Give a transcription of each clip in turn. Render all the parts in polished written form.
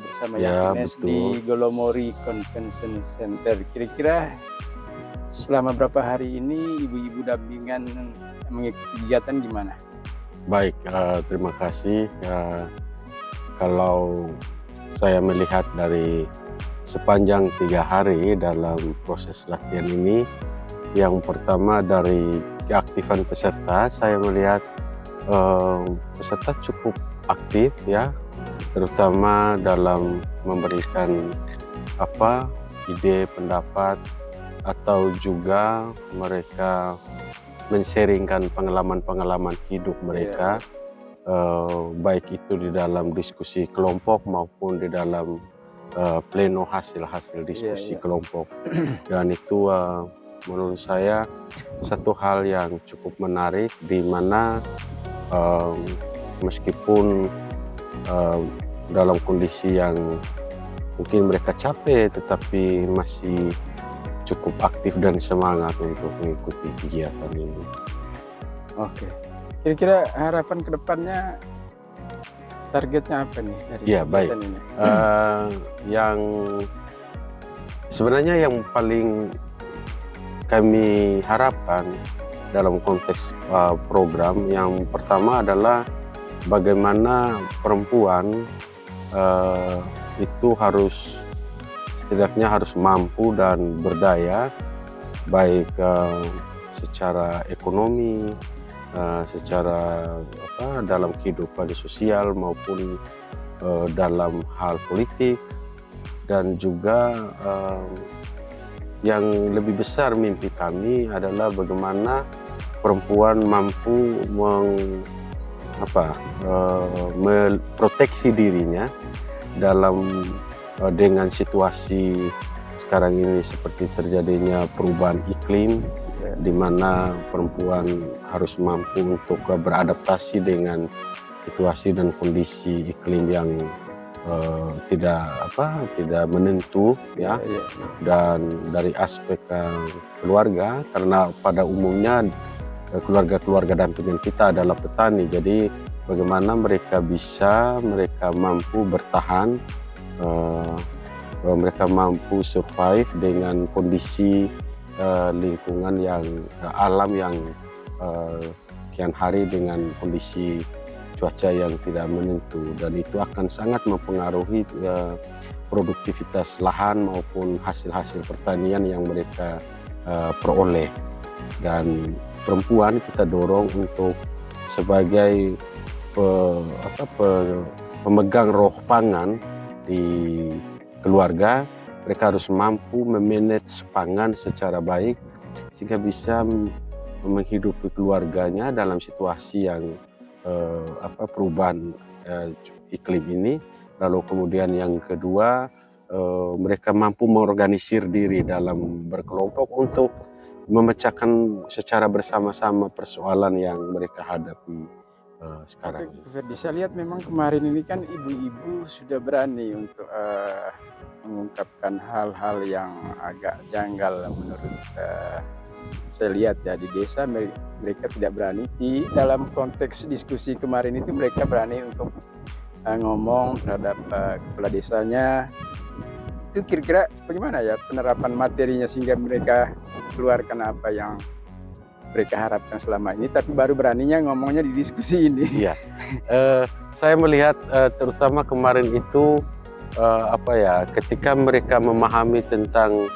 bersama Ya, Yakines di betul. Golomori Convention Center. Kira-kira selama berapa hari ini ibu-ibu dampingan mengikuti kegiatan gimana? Baik, terima kasih. Kalau saya melihat dari sepanjang 3 hari dalam proses latihan ini, yang pertama dari keaktifan peserta, saya melihat peserta cukup aktif ya, terutama dalam memberikan ide, pendapat, atau juga mereka men-sharingkan pengalaman-pengalaman hidup mereka, baik itu di dalam diskusi kelompok maupun di dalam pleno hasil-hasil diskusi kelompok. Dan itu menurut saya satu hal yang cukup menarik, di mana meskipun dalam kondisi yang mungkin mereka capek, tetapi masih cukup aktif dan semangat untuk mengikuti kegiatan ini. Oke, kira-kira harapan kedepannya, targetnya apa nih dari kegiatan ini? Yang sebenarnya yang paling kami harapkan dalam konteks program, yang pertama adalah bagaimana perempuan itu setidaknya harus mampu dan berdaya, baik secara ekonomi, secara dalam kehidupan sosial maupun dalam hal politik, dan juga yang lebih besar mimpi kami adalah bagaimana perempuan mampu memproteksi dirinya dalam dengan situasi sekarang ini, seperti terjadinya perubahan iklim, di mana perempuan harus mampu untuk beradaptasi dengan situasi dan kondisi iklim yang tidak menentu ya. Dan dari aspek keluarga, karena pada umumnya keluarga dampingan kita adalah petani, jadi bagaimana mereka mampu bertahan, mereka mampu survive dengan kondisi lingkungan yang alam yang kian hari dengan kondisi cuaca yang tidak menentu, dan itu akan sangat mempengaruhi produktivitas lahan maupun hasil-hasil pertanian yang mereka peroleh. Dan perempuan kita dorong untuk sebagai pemegang roh pangan di keluarga, mereka harus mampu memanage pangan secara baik sehingga bisa menghidupi keluarganya dalam situasi yang perubahan iklim ini. Lalu kemudian yang kedua, mereka mampu mengorganisir diri dalam berkelompok untuk memecahkan secara bersama-sama persoalan yang mereka hadapi sekarang. Bisa lihat memang kemarin ini kan ibu-ibu sudah berani untuk mengungkapkan hal-hal yang agak janggal menurut saya lihat ya. Di desa mereka tidak berani, di dalam konteks diskusi kemarin itu mereka berani untuk ngomong terhadap kepala desanya. Itu kira-kira bagaimana ya penerapan materinya sehingga mereka keluarkan apa yang mereka harapkan selama ini, tapi baru beraninya ngomongnya di diskusi ini. Iya, saya melihat terutama kemarin itu ketika mereka memahami tentang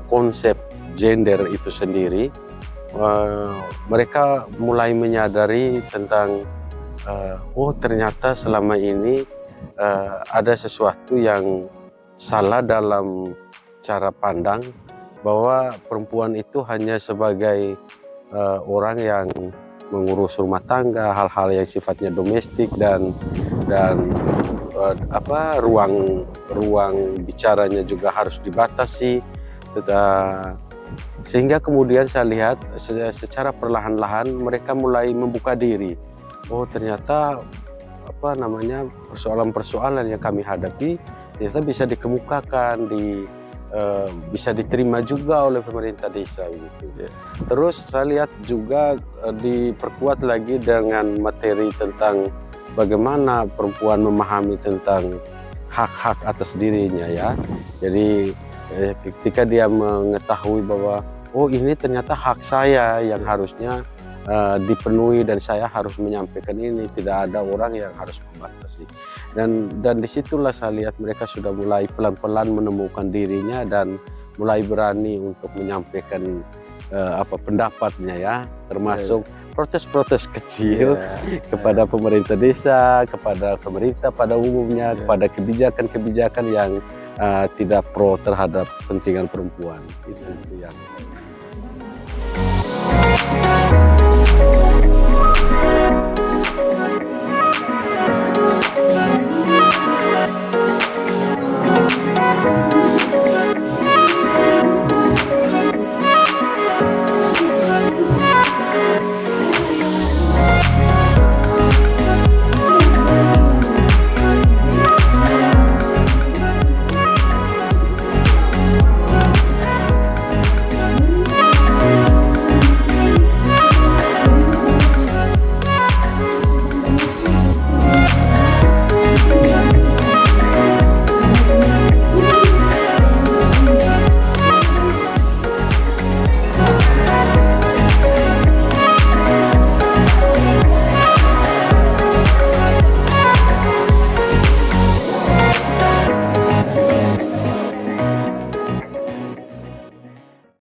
konsep gender itu sendiri, mereka mulai menyadari tentang ternyata selama ini ada sesuatu yang salah dalam cara pandang, bahwa perempuan itu hanya sebagai orang yang mengurus rumah tangga, hal-hal yang sifatnya domestik, dan ruang bicaranya juga harus dibatasi. Sehingga kemudian saya lihat secara perlahan-lahan mereka mulai membuka diri. Oh, ternyata persoalan-persoalan yang kami hadapi ternyata bisa dikemukakan, bisa diterima juga oleh pemerintah desa gitu. Terus saya lihat juga diperkuat lagi dengan materi tentang bagaimana perempuan memahami tentang hak-hak atas dirinya ya. Jadi ketika dia mengetahui bahwa oh ini ternyata hak saya yang harusnya dipenuhi dan saya harus menyampaikan ini, tidak ada orang yang harus membatasi. Dan disitulah saya lihat mereka sudah mulai pelan-pelan menemukan dirinya dan mulai berani untuk menyampaikan pendapatnya ya, termasuk protes-protes kecil kepada pemerintah desa, kepada pemerintah pada umumnya, kepada kebijakan-kebijakan yang tidak pro terhadap kepentingan perempuan. Itu yang